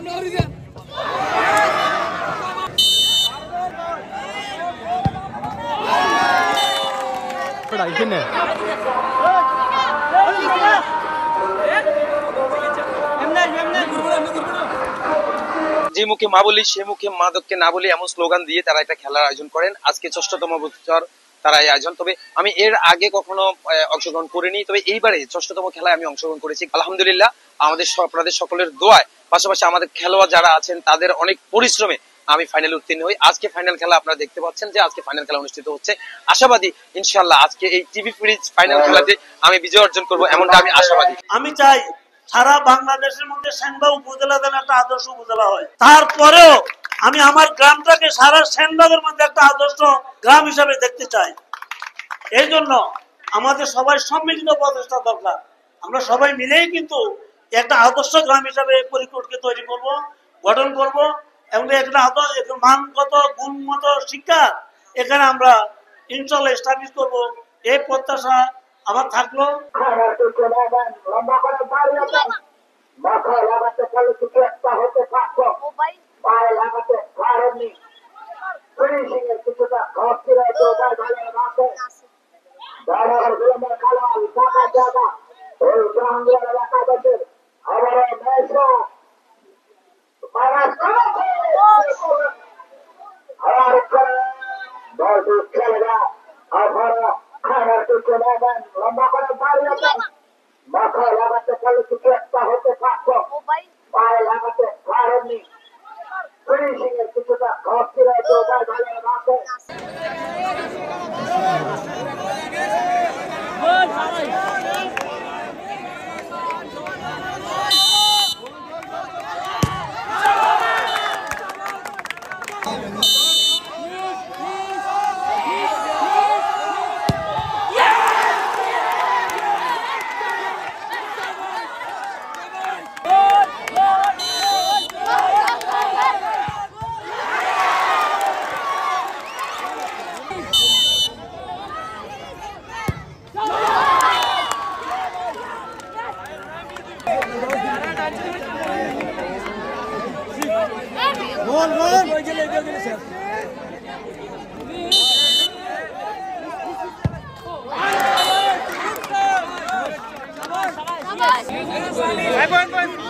যে মুখে মা বলি সে মুখে মাদককে না বলি এমন স্লোগান দিয়ে তারা একটা খেলার আয়োজন করেন। আজকে ৬ষ্ঠতম বছর তারা এই আয়োজন। তবে আমি এর আগে কখনো অংশগ্রহণ করিনি, তবে এইবারে ৬ষ্ঠতম খেলায় আমি অংশগ্রহণ করেছি। আলহামদুলিল্লাহ, আমাদের আপনাদের সকলের দোয়ায়, পাশাপাশি আমাদের খেলোয়াড় যারা আছেন তাদের অনেক পরিশ্রমে আমি ফাইনালে উত্তীর্ণ হই। আজকে ফাইনাল খেলা আপনারা দেখতে পাচ্ছেন যে আজকে ফাইনাল খেলা অনুষ্ঠিত হচ্ছে। আশাবাদী ইনশাআল্লাহ আজকে এই টিভি ফ্রিজ ফাইনাল খেলাতে আমি বিজয় অর্জন করব, এমনটা আমি আশাবাদী। আমি চাই সারা বাংলাদেশের মধ্যে সেনবাগ উপজেলা যেন একটা আদর্শ উপজেলা হয়। তারপরেও আমি আমার গ্রামটাকে সারা সেনবাগের মধ্যে একটা আদর্শ গ্রাম হিসাবে দেখতে চাই। এই জন্য আমাদের সবাই সম্মিলিত প্রচেষ্টা দরকার। আমরা সবাই মিলেই কিন্তু একটা আদর্শ গ্রাম হিসাবে পরিকল্পকে তৈরি করব, গঠন করব এবং একটা মানগত গুণগত শিক্ষা এখানে আমরা ইনশাআল্লাহ এস্টাবলিশ করব, এই প্রত্যাশা আমার থাকলো। মাথায় লাগাতে পারলে কিছু একটা হতে পারতো, পায়ে লাগাতে পারেননি, ফিনিশিং এর কিছুটা ঘাটতি রয়েছে উভয় দলের মাঠে। Bye, bye, bye.